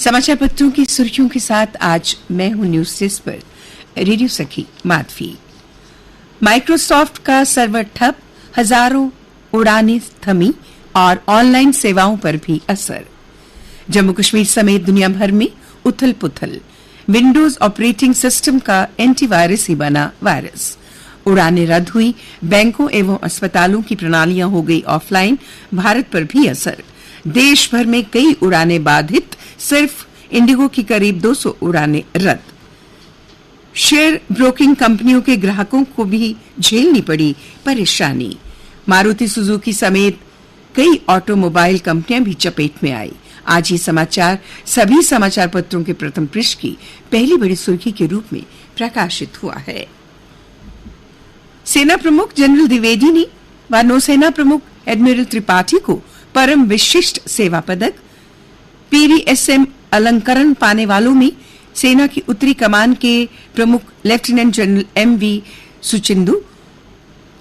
समाचार पत्रों की सुर्खियों के साथ आज मैं हूं न्यूज डेस्क पर रेडियो सखी माधवी। माइक्रोसॉफ्ट का सर्वर ठप, हजारों उड़ानें थमी और ऑनलाइन सेवाओं पर भी असर। जम्मू कश्मीर समेत दुनिया भर में उथल पुथल। विंडोज ऑपरेटिंग सिस्टम का एंटीवायरस ही बना वायरस। उड़ानें रद्द हुई, बैंकों एवं अस्पतालों की प्रणालियां हो गई ऑफलाइन। भारत पर भी असर। देश भर में कई उड़ानें बाधित, सिर्फ इंडिगो की करीब 200 उड़ानें रद्द। शेयर ब्रोकिंग कंपनियों के ग्राहकों को भी झेलनी पड़ी परेशानी। मारुति सुजुकी समेत कई ऑटोमोबाइल कंपनियां भी चपेट में आई। आज ये समाचार सभी समाचार पत्रों के प्रथम पृष्ठ की पहली बड़ी सुर्खी के रूप में प्रकाशित हुआ है। सेना प्रमुख जनरल द्विवेदी ने व नौसेना प्रमुख एडमिरल त्रिपाठी को परम विशिष्ट सेवा पदक, पीवीएसएम अलंकरण पाने वालों में सेना की उत्तरी कमान के प्रमुख लेफ्टिनेंट जनरल एमवी सुचिंदु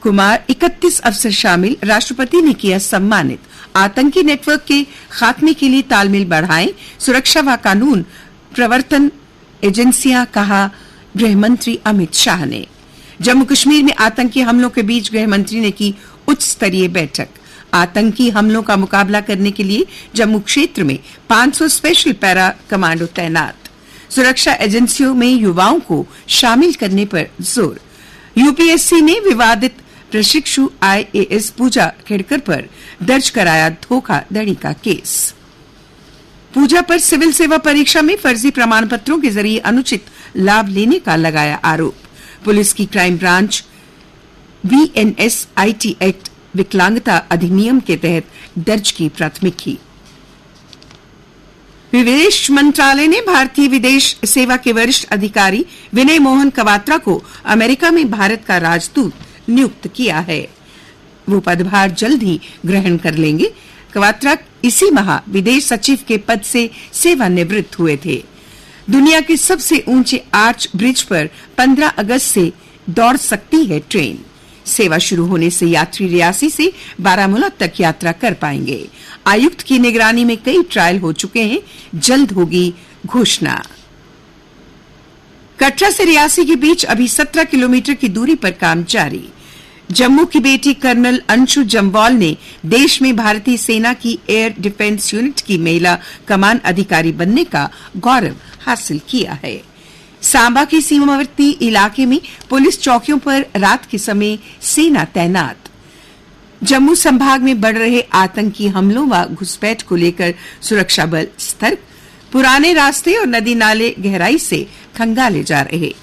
कुमार 31 अफसर शामिल। राष्ट्रपति ने किया सम्मानित। आतंकी नेटवर्क के खात्मे के लिए तालमेल बढ़ाएं, सुरक्षा व कानून प्रवर्तन एजेंसियां, कहा गृहमंत्री अमित शाह ने। जम्मू कश्मीर में आतंकी हमलों के बीच गृहमंत्री ने की उच्च स्तरीय बैठक। आतंकी हमलों का मुकाबला करने के लिए जम्मू क्षेत्र में 500 स्पेशल पैरा कमांडो तैनात। सुरक्षा एजेंसियों में युवाओं को शामिल करने पर जोर। यूपीएससी ने विवादित प्रशिक्षु आईएएस पूजा खेड़कर पर दर्ज कराया धोखाधड़ी का केस। पूजा पर सिविल सेवा परीक्षा में फर्जी प्रमाण पत्रों के जरिए अनुचित लाभ लेने का लगाया आरोप। पुलिस की crime branch BNS IT act विकलांगता अधिनियम के तहत दर्ज की प्राथमिकी। विदेश मंत्रालय ने भारतीय विदेश सेवा के वरिष्ठ अधिकारी विनय मोहन कवात्रा को अमेरिका में भारत का राजदूत नियुक्त किया है। वो पदभार जल्द ही ग्रहण कर लेंगे। कवात्रा इसी माह विदेश सचिव के पद से सेवानिवृत्त हुए थे। दुनिया के सबसे ऊंचे आर्च ब्रिज पर 15 अगस्त से दौड़ सकती है ट्रेन। सेवा शुरू होने से यात्री रियासी से बारामूला तक यात्रा कर पाएंगे। आयुक्त की निगरानी में कई ट्रायल हो चुके हैं, जल्द होगी घोषणा। कटरा से रियासी के बीच अभी 17 किलोमीटर की दूरी पर काम जारी। जम्मू की बेटी कर्नल अंशु जम्वाल ने देश में भारतीय सेना की एयर डिफेंस यूनिट की महिला कमान अधिकारी बनने का गौरव हासिल किया है। सांबा के सीमावर्ती इलाके में पुलिस चौकियों पर रात के समय सेना तैनात। जम्मू संभाग में बढ़ रहे आतंकी हमलों व घुसपैठ को लेकर सुरक्षा बल सतर्क। पुराने रास्ते और नदी नाले गहराई से खंगाले जा रहे।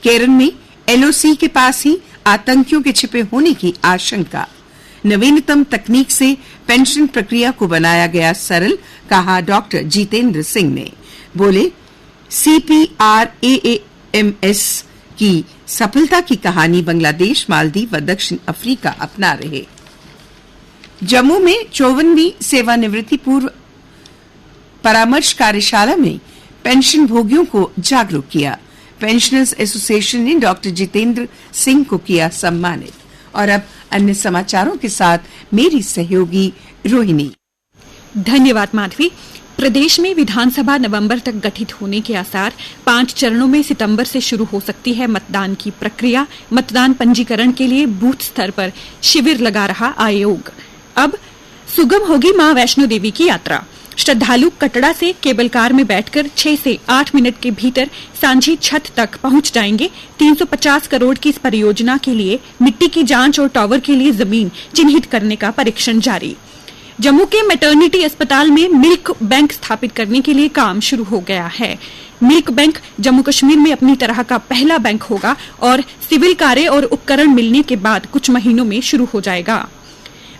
केरल में एलओसी के पास ही आतंकियों के छिपे होने की आशंका। नवीनतम तकनीक से पेंशन प्रक्रिया को बनाया गया सरल, कहा डॉक्टर जितेंद्र सिंह ने। बोले, CPRAAMS की सफलता की कहानी बांग्लादेश, मालदीव व दक्षिण अफ्रीका अपना रहे। जम्मू में 54वीं सेवानिवृत्ति पूर्व परामर्श कार्यशाला में पेंशन भोगियों को जागरूक किया। पेंशनर्स एसोसिएशन ने डॉक्टर जितेंद्र सिंह को किया सम्मानित। और अब अन्य समाचारों के साथ मेरी सहयोगी रोहिणी। धन्यवाद माधवी। प्रदेश में विधानसभा नवंबर तक गठित होने के आसार। 5 चरणों में सितंबर से शुरू हो सकती है मतदान की प्रक्रिया। मतदान पंजीकरण के लिए बूथ स्तर पर शिविर लगा रहा आयोग। अब सुगम होगी मां वैष्णो देवी की यात्रा। श्रद्धालु कटड़ा से केबल कार में बैठकर 6 से 8 मिनट के भीतर सांझी छत तक पहुंच जाएंगे। 350 करोड़ की इस परियोजना के लिए मिट्टी की जांच और टावर के लिए जमीन चिन्हित करने का परीक्षण जारी। जम्मू के मैटरनिटी अस्पताल में मिल्क बैंक स्थापित करने के लिए काम शुरू हो गया है। मिल्क बैंक जम्मू कश्मीर में अपनी तरह का पहला बैंक होगा और सिविल कार्य और उपकरण मिलने के बाद कुछ महीनों में शुरू हो जाएगा।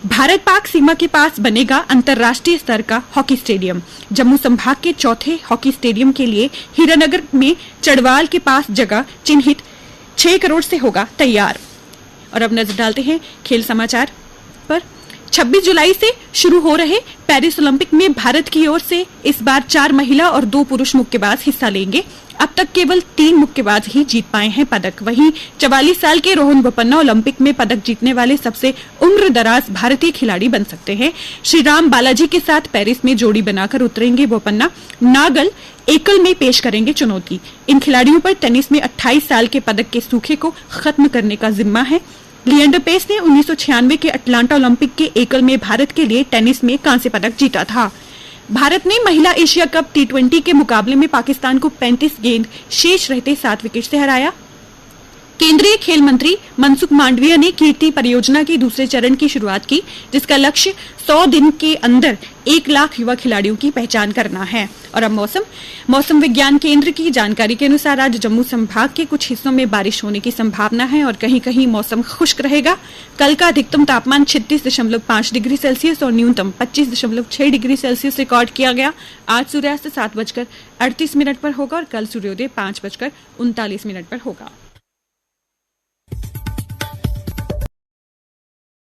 भारत पाक सीमा के पास बनेगा अंतर्राष्ट्रीय स्तर का हॉकी स्टेडियम। जम्मू संभाग के चौथे हॉकी स्टेडियम के लिए हीरानगर में चढ़वाल के पास जगह चिन्हित 6 करोड़ से होगा तैयार। और अब नजर डालते हैं खेल समाचार पर। 26 जुलाई से शुरू हो रहे पेरिस ओलंपिक में भारत की ओर से इस बार 4 महिला और 2 पुरुष मुक्केबाज हिस्सा लेंगे। अब तक केवल 3 मुक्केबाज ही जीत पाए हैं पदक। वहीं 44 साल के रोहन बोपन्ना ओलंपिक में पदक जीतने वाले सबसे उम्रदराज भारतीय खिलाड़ी बन सकते हैं। श्री राम बालाजी के साथ पेरिस में जोड़ी बनाकर उतरेंगे बोपन्ना। नागल एकल में पेश करेंगे चुनौती। इन खिलाड़ियों पर टेनिस में 28 साल के पदक के सूखे को खत्म करने का जिम्मा है। लिएंडर पेस ने 1996 के अटलांटा ओलंपिक के एकल में भारत के लिए टेनिस में कांस्य पदक जीता था। भारत ने महिला एशिया कप T20 के मुकाबले में पाकिस्तान को 35 गेंद शेष रहते 7 विकेट से हराया। केंद्रीय खेल मंत्री मनसुख मांडविया ने कीर्ति परियोजना के दूसरे चरण की शुरुआत की, जिसका लक्ष्य 100 दिन के अंदर 1 लाख युवा खिलाड़ियों की पहचान करना है। और अब मौसम विज्ञान केंद्र की जानकारी के अनुसार आज जम्मू संभाग के कुछ हिस्सों में बारिश होने की संभावना है और कहीं-कहीं मौसम खुश्क रहेगा। कल का अधिकतम तापमान 36.5 डिग्री सेल्सियस और न्यूनतम 25.6 डिग्री सेल्सियस रिकॉर्ड किया गया। आज सूर्यास्त 7:38 पर होगा और कल सूर्योदय 5:39 पर होगा।